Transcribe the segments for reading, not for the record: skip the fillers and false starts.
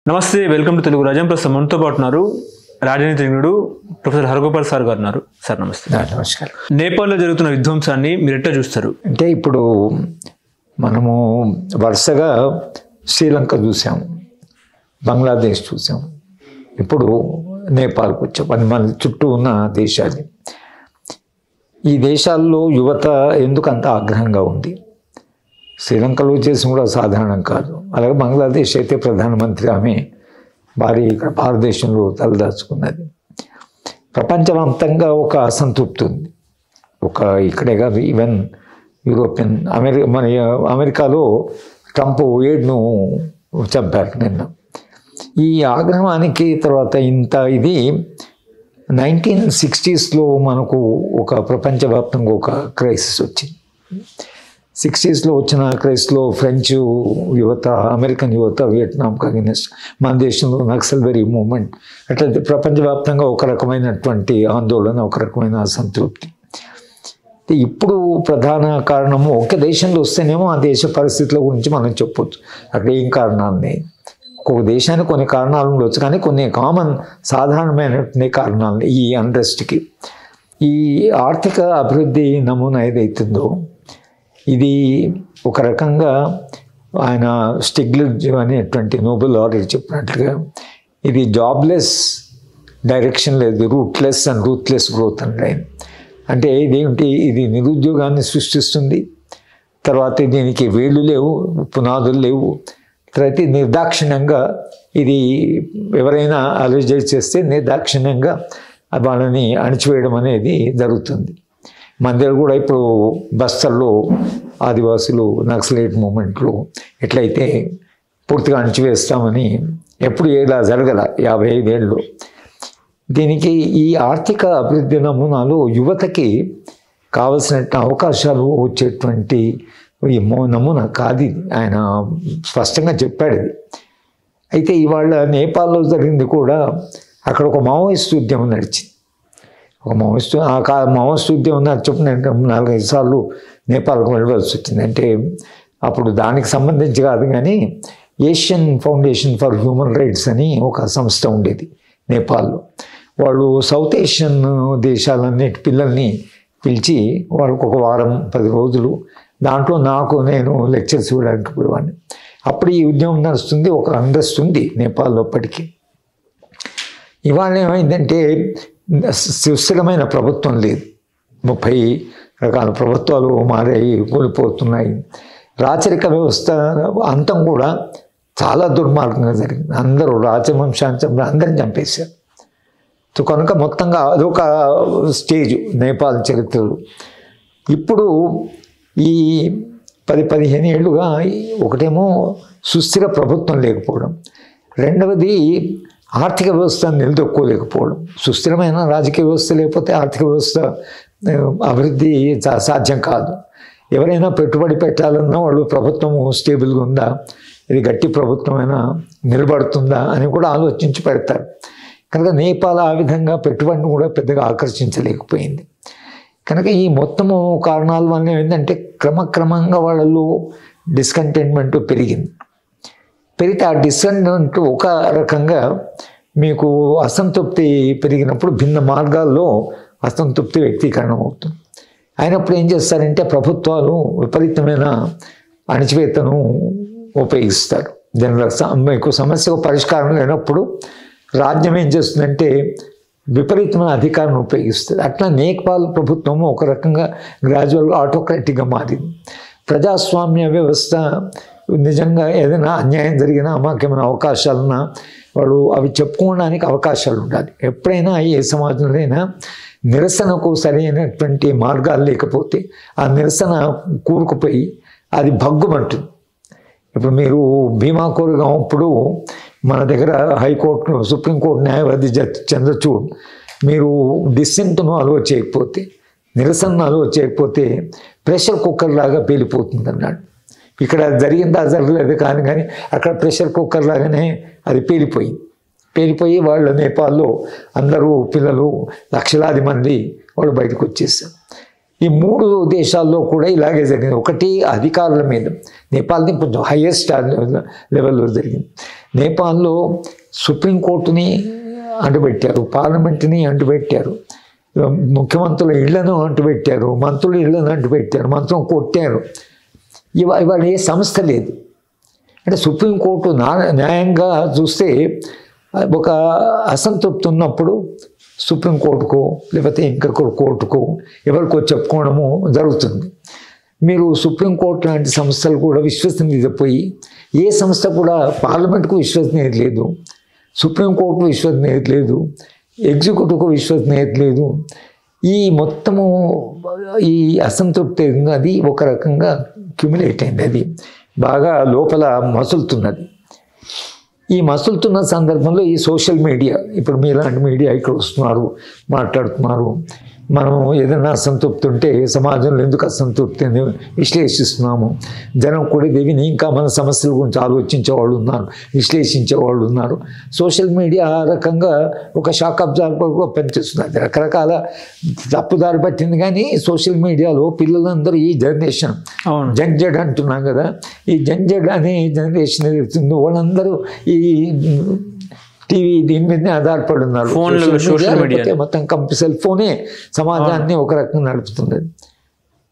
నమస్తే, welcome to Telugu రాజ్యం. ప్రస్తుతం మనతో పాటు ఉన్నారు రాజనీతిజ్ఞుడు ప్రొఫెసర్ హరగోపాల్ సార్ గారు ఉన్నారు. సార్ నమస్తే. నమస్కారం. నేపాల్లో జరుగుతున్న విధ్వంసాన్ని మీరు ఎట్లా చూస్తారు? అంటే ఇప్పుడు మనము వరుసగా శ్రీలంక చూసాం, బంగ్లాదేశ్ చూసాం, ఇప్పుడు నేపాల్కి వచ్చాం. మన చుట్టూ ఉన్న దేశాలు. ఈ దేశాల్లో యువత ఎందుకు అంత ఆగ్రహంగా ఉంది? శ్రీలంకలో చేసిన కూడా సాధారణం కాదు. అలాగే బంగ్లాదేశ్ అయితే ప్రధానమంత్రి ఆమె భారీ ఇక్కడ భారతదేశంలో తలదాచుకున్నది. ప్రపంచవ్యాప్తంగా ఒక అసంతృప్తి ఉంది. ఇక్కడే కాదు, ఈవెన్ యూరోపియన్ అమెరికాలో ట్రంప్ 7ను చంపారు నిన్న. ఈ ఆగ్రహానికి తర్వాత ఇంత ఇది 1960స్లో మనకు ఒక ప్రపంచవ్యాప్తంగా ఒక క్రైసిస్ వచ్చింది. 60స్లో వచ్చిన క్రైసిస్లో ఫ్రెంచ్ యువత, అమెరికన్ యువత వియట్నాంకి అగెన్స్ట్, మన దేశంలో నక్సల్బరీ మూవ్మెంట్, అట్లా ప్రపంచవ్యాప్తంగా ఒక రకమైనటువంటి ఆందోళన, ఒక రకమైన అసంతృప్తి. ఇప్పుడు ప్రధాన కారణము ఒక దేశంలో వస్తేనేమో ఆ దేశ పరిస్థితుల గురించి మనం చెప్పొచ్చు, అక్కడ ఏం కారణాలని. ఒక్కొక్క దేశానికి కొన్ని కారణాలు ఉండవచ్చు, కానీ కొన్ని సాధారణమైన కారణాలు ఈ అన్రెస్ట్కి. ఈ ఆర్థిక అభివృద్ధి నమూనా ఏదైతుందో ఇది ఒక రకంగా ఆయన స్టిగ్లిట్జ్ అనేటువంటి నోబెల్ లారెట్ చెప్పినట్లుగా ఇది జాబ్లెస్ డైరెక్షన్ లేదు, రూట్లెస్ అండ్ రూత్లెస్ గ్రోత్ అంటే. అంటే ఇదేమిటి? ఇది నిరుద్యోగాన్ని సృష్టిస్తుంది, తర్వాత దీనికి వేళ్ళు లేవు, పునాదులు లేవు, తర్వాత నిర్దాక్షిణ్యంగా ఇది ఎవరైనా అలర్జీ చేస్తే నిర్దాక్షిణ్యంగా వాళ్ళని అణిచివేయడం అనేది జరుగుతుంది. మన దగ్గర కూడా ఇప్పుడు బస్తర్లో ఆదివాసులు నక్సలైట్ మూమెంట్లు ఎట్లయితే పూర్తిగా అణిచివేస్తామని ఎప్పుడు ఇలా జరగల 55 ఏళ్ళు. దీనికి ఈ ఆర్థిక అభివృద్ధి నమూనాలు యువతకి కావలసిన అవకాశాలు వచ్చేటువంటి ఈ నమూనా కాదు. ఆయన స్పష్టంగా చెప్పాడు ఇది. అయితే ఇవాళ నేపాల్లో జరిగింది కూడా, అక్కడ ఒక మావోయిస్ట్ ఉద్యమం నడిచింది. ఒక మావోయిస్ట్ ఉద్యమం నడిచినప్పుడు నేను 4-5 సార్లు నేపాల్కి వెళ్ళవలసి వచ్చింది. అంటే అప్పుడు దానికి సంబంధించి కాదు, కానీ Asian foundation for human rights అని ఒక సంస్థ ఉండేది నేపాల్లో. వాళ్ళు సౌత్ ఏషియన్ దేశాలన్నిటి పిల్లల్ని పిలిచి వాళ్ళకు ఒక వారం 10 రోజులు దాంట్లో నేను లెక్చర్స్ ఇవ్వడానికి పోయేవాడిని. అప్పుడు ఈ ఉద్యమం నడుస్తుంది, ఒక అన్రెస్ట్ ఉంది నేపాల్లో అప్పటికి. ఇవాళ ఏమైందంటే సుస్థిరమైన ప్రభుత్వం లేదు, 30 రకాల ప్రభుత్వాలు మారాయి, కూలిపోతున్నాయి. రాచరిక వ్యవస్థ అంతం కూడా చాలా దుర్మార్గంగా జరిగింది. అందరూ రాజవంశాంశం అందరిని చంపేశారు. సో కనుక మొత్తంగా అదొక స్టేజ్ నేపాల్ చరిత్రలో. ఇప్పుడు ఈ 10-15 ఏళ్ళుగా ఒకటేమో సుస్థిర ప్రభుత్వం లేకపోవడం, రెండవది ఆర్థిక వ్యవస్థ నిలదొక్కోలేకపోవడం. సుస్థిరమైన రాజకీయ వ్యవస్థ లేకపోతే ఆర్థిక వ్యవస్థ అభివృద్ధి సాధ్యం కాదు. ఎవరైనా పెట్టుబడి పెట్టాలన్నా వాళ్ళు ప్రభుత్వం స్టేబుల్గా ఉందా, ఇది గట్టి ప్రభుత్వమైనా నిలబడుతుందా అని కూడా ఆలోచించి పెడతారు. కనుక నేపాల్ ఆ విధంగా పెట్టుబడిని కూడా పెద్దగా ఆకర్షించలేకపోయింది. కనుక ఈ మొత్తము కారణాల వల్ల ఏంటంటే క్రమక్రమంగా వాళ్ళలో డిస్కంటెంట్మెంట్ పెరిగింది. పెరిగితే ఆ డిస్కంటెంట్ ఒక రకంగా మీకు అసంతృప్తి పెరిగినప్పుడు భిన్న మార్గాల్లో అసంతృప్తి వ్యక్తీకరణ అవుతుంది. అయినప్పుడు ఏం చేస్తారంటే ప్రభుత్వాలు విపరీతమైన అణచివేతను ఉపయోగిస్తారు. దీనివల్ల మీకు సమస్యకు పరిష్కారం లేనప్పుడు రాజ్యం ఏం చేస్తుందంటే విపరీతమైన అధికారాన్ని ఉపయోగిస్తుంది. అట్లా నేపాల్ ప్రభుత్వము ఒక రకంగా గ్రాడ్యువల్గా ఆటోక్రాటిక్గా మారింది. ప్రజాస్వామ్య వ్యవస్థ నిజంగా ఏదైనా అన్యాయం జరిగినా, మాకేమైనా అవకాశాలున్నా వాళ్ళు అవి చెప్పుకోవడానికి అవకాశాలు ఉండాలి. ఎప్పుడైనా ఏ సమాజంలోనైనా నిరసనకు సరైనటువంటి మార్గాలు లేకపోతే ఆ నిరసన కూరుకుపోయి అది భగ్గుమంటుంది. ఇప్పుడు మీరు భీమాకోరుగా అప్పుడు మన దగ్గర హైకోర్టు, సుప్రీంకోర్టు న్యాయవాది చంద్రచూడ్, మీరు డిస్సెంట్ను అలో చేయకపోతే, నిరసనను అలో చేయకపోతే ప్రెషర్ కుక్కర్ లాగా పేలిపోతుంది అన్నాడు. ఇక్కడ జరిగిందా జరగలేదు కానీ అక్కడ ప్రెషర్ కుక్కర్ లాగానే అది పేలిపోయి వాళ్ళు నేపాల్లో అందరూ పిల్లలు లక్షలాది మంది వాళ్ళు బయటకు వచ్చేసారు. ఈ 3 దేశాల్లో కూడా ఇలాగే జరిగింది. ఒకటి అధికారుల మీద, నేపాల్ది కొంచెం హైయెస్ట్ లెవెల్లో జరిగింది. నేపాల్లో సుప్రీంకోర్టుని అంటుపెట్టారు, పార్లమెంటుని అంటుపెట్టారు, ముఖ్యమంత్రుల ఇళ్లను అంటుపెట్టారు, మంత్రుల ఇళ్లను అంటుపెట్టారు, మంత్రులను కొట్టారు. ఇవాళ ఏ సంస్థ లేదు. అంటే సుప్రీంకోర్టు న్యాయంగా చూస్తే ఒక అసంతృప్తి ఉన్నప్పుడు సుప్రీంకోర్టుకో లేకపోతే ఇంకొక కోర్టుకో ఎవరికో చెప్పుకోవడము జరుగుతుంది. మీరు సుప్రీంకోర్టు లాంటి సంస్థలు కూడా విశ్వసనీయత పోయి, ఏ సంస్థ కూడా పార్లమెంటుకు విశ్వసనీయత లేదు, సుప్రీంకోర్టుకు విశ్వసనీయత లేదు, ఎగ్జిక్యూటివ్కు విశ్వసనీయత లేదు. ఈ మొత్తము ఈ అసంతృప్తి అది ఒక రకంగా క్యుములేట్ అయింది, అది బాగా లోపల మసులుతున్నది. ఈ మసులుతున్న సందర్భంలో ఈ సోషల్ మీడియా, ఇప్పుడు మీలాంటి మీడియా ఇక్కడ వస్తున్నారు, మాట్లాడుతున్నారు, మనం ఏదైనా అసంతృప్తి ఉంటే సమాజంలో ఎందుకు అసంతృప్తి అని విశ్లేషిస్తున్నాము. జనం కూడా దేవిని ఇంకా మన సమస్యల గురించి ఆలోచించే వాళ్ళు ఉన్నారు, విశ్లేషించే వాళ్ళు ఉన్నారు. సోషల్ మీడియా ఆ రకంగా ఒక షాక్ అబ్జార్బర్ కూడా పనిచేస్తుంది. రకరకాల తప్పుదారి పట్టింది. కానీ సోషల్ మీడియాలో పిల్లలందరూ ఈ జనరేషన్ జంజెడ్ అంటున్నాం కదా, ఈ జంజెడ్ అనే జనరేషన్ ఏదైతుందో వాళ్ళందరూ ఈ టీవీ దీని మీదనే ఆధారపడి ఉన్నారు. మొత్తం సెల్ ఫోనే సమాజాన్ని ఒక రకంగా నడుపుతుంది.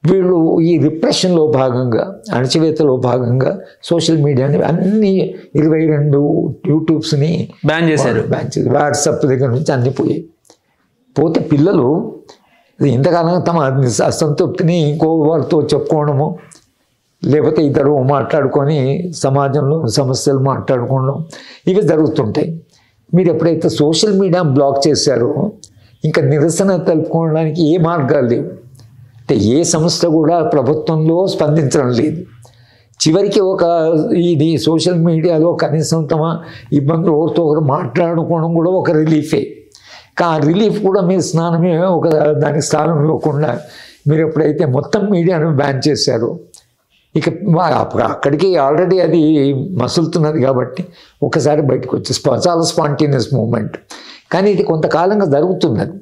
వీళ్ళు ఈ రిప్రెషన్లో భాగంగా, అణచివేతలో భాగంగా సోషల్ మీడియాని అన్ని 22 యూట్యూబ్స్ని బ్యాన్ చేశారు. వాట్సాప్ దగ్గర నుంచి అన్ని పోతే పిల్లలు ఇంతకాలంగా తమ అసంతృప్తిని ఇంకో వారితో చెప్పుకోవడము, లేకపోతే ఇద్దరు మాట్లాడుకొని సమాజంలో సమస్యలు మాట్లాడుకోవడం, ఇవి జరుగుతుంటాయి. మీరు ఎప్పుడైతే సోషల్ మీడియా బ్లాక్ చేశారో ఇంకా నిరసన తెలుపుకోవడానికి ఏ మార్గాలు లేవు. అంటే ఏ సంస్థ కూడా ప్రభుత్వంలో స్పందించడం లేదు. చివరికి ఇది సోషల్ మీడియాలో కనీసం తమ ఇబ్బందులు ఒకరితో ఒకరు మాట్లాడుకోవడం కూడా ఒక రిలీఫే. ఆ రిలీఫ్ కూడా మీరు స్నానమే దానికి స్థానం ఇవ్వకుండా మీరు ఎప్పుడైతే మొత్తం మీడియాను బ్యాన్ చేశారో, ఇక అక్కడికి ఆల్రెడీ అది మసులుతున్నది కాబట్టి ఒకసారి బయటకు వచ్చి చాలా స్పాంటేనియస్ మూమెంట్. కానీ ఇది కొంతకాలంగా జరుగుతున్నది.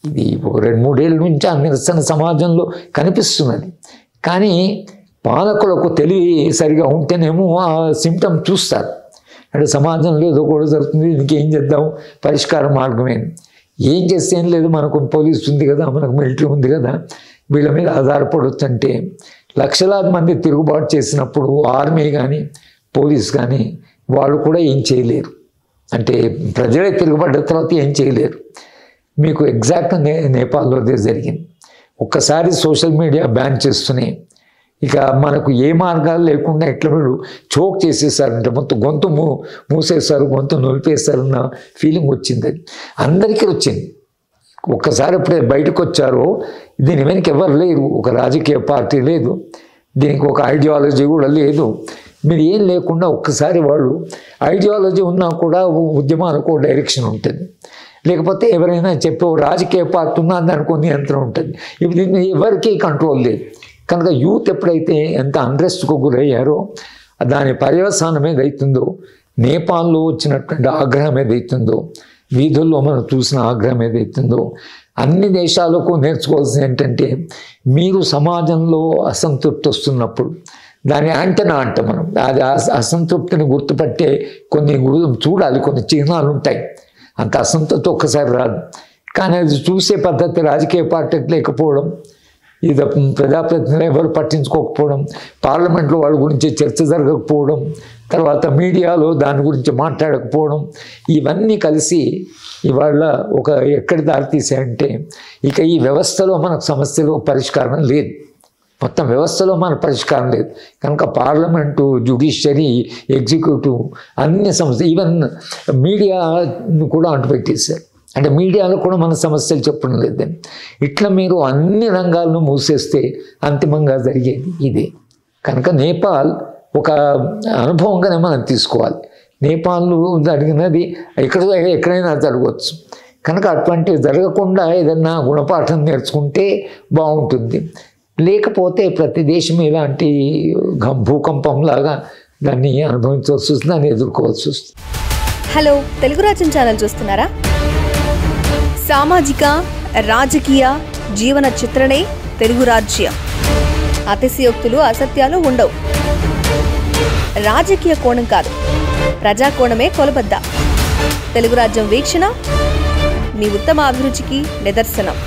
ఇది 2-3 ఏళ్ళ నుంచి ఆ నిరసన సమాజంలో కనిపిస్తున్నది. కానీ పాలకులకు తెలివి సరిగా ఉంటేనేమో ఆ సిమ్టమ్ చూస్తారు. అంటే సమాజంలో ఏదో కూడా జరుగుతుంది, ఇంకేం చేద్దాం, పరిష్కార మార్గమే. ఏం చేస్తే ఏం లేదు, మనకు పోలీసు ఉంది కదా, మనకు మిలిటరీ ఉంది కదా, వీళ్ళ మీద ఆధారపడవచ్చు. అంటే లక్షలాది మంది తిరుగుబాటు చేసినప్పుడు ఆర్మీ కానీ పోలీస్ కానీ వాళ్ళు కూడా ఏం చేయలేరు. అంటే ప్రజలే తిరుగుబడ్డ తర్వాత ఏం చేయలేరు. మీకు ఎగ్జాక్ట్గా నేపాల్లో అదే జరిగింది. ఒక్కసారి సోషల్ మీడియా బ్యాన్ చేస్తూనే ఇక మనకు ఏ మార్గాలు లేకుండా ఎట్లా వీళ్ళు చోక్ చేసేసారంటే మొత్తం గొంతు మూసేస్తారు, గొంతు నొలిపేస్తారన్న ఫీలింగ్ వచ్చింది. అది అందరికీ వచ్చింది. ఒక్కసారి ఎప్పుడే బయటకు వచ్చారో దీని వెనక ఎవరు లేరు, ఒక రాజకీయ పార్టీ లేదు, దీనికి ఒక ఐడియాలజీ కూడా లేదు, మీరు ఏం లేకుండా ఒక్కసారి వాళ్ళు ఐడియాలజీ ఉన్నా కూడా ఉద్యమాలకు డైరెక్షన్ ఉంటుంది. లేకపోతే ఎవరైనా చెప్పే రాజకీయ పార్టీ ఉన్నా దానికి కొన్ని యంత్రం ఉంటుంది. ఇప్పుడు దీన్ని ఎవరికి కంట్రోల్ లేదు. కనుక యూత్ ఎప్పుడైతే ఎంత అన్రెస్ట్కు గురయ్యారో దాని పర్యవసానం ఏదైతుందో, నేపాల్లో వచ్చినటువంటి ఆగ్రహం ఏదైతుందో, వీధుల్లో మనం చూసిన ఆగ్రహం ఏదైతుందో, అన్ని దేశాలకు నేర్చుకోవాల్సింది ఏంటంటే మీరు సమాజంలో అసంతృప్తి వస్తున్నప్పుడు దాని యాంటనా అంట మనం అది అసంతృప్తిని గుర్తుపట్టే కొన్ని చూడాలి, కొన్ని చిహ్నాలు ఉంటాయి. అంత అసంతృప్తి ఒక్కసారి రాదు. కానీ అది చూసే పద్ధతి రాజకీయ పార్టీకి లేకపోవడం, ఇది ప్రజాప్రతినిధులు ఎవరు పట్టించుకోకపోవడం, పార్లమెంట్లో వాళ్ళ గురించి చర్చ జరగకపోవడం, తర్వాత మీడియాలో దాని గురించి మాట్లాడకపోవడం, ఇవన్నీ కలిసి ఇవాళ ఎక్కడి దారితీసాయంటే ఇక ఈ వ్యవస్థలో మనకు సమస్యలు పరిష్కారం లేదు. మొత్తం వ్యవస్థలో మన పరిష్కారం లేదు. కనుక పార్లమెంటు, జ్యుడిషియరీ, ఎగ్జిక్యూటివ్ అన్ని సమస్యలు, ఈవెన్ మీడియా కూడా అంటుపెట్టేశారు. అంటే మీడియాలో కూడా మన సమస్యలు చెప్పడం లేదని. ఇట్లా మీరు అన్ని రంగాలను మూసేస్తే అంతిమంగా జరిగేది ఇదే. కనుక నేపాల్ ఒక అనుభవంగానే మనం తీసుకోవాలి. నేపాల్లో జరిగినది ఎక్కడైనా జరగవచ్చు. కనుక అటువంటివి జరగకుండా ఏదన్నా గుణపాఠం నేర్చుకుంటే బాగుంటుంది. లేకపోతే ప్రతి దేశం ఇలాంటి భూకంపంలాగా దాన్ని అనుభవించవలసి వస్తుంది, దాన్ని ఎదుర్కోవాల్సి వస్తుంది. హలో, తెలుగు రాజ్యం ఛానల్ చూస్తున్నారా? సామాజిక, రాజకీయ, జీవన చిత్రణే తెలుగు రాజ్యం. అతిశయోక్తులు, అసత్యాలు ఉండవు. రాజకీయ కోణం కాదు, ప్రజాకోణమే కొలబద్ద. తెలుగు రాజ్యం వీక్షణ మీ ఉత్తమ అభిరుచికి నిదర్శనం.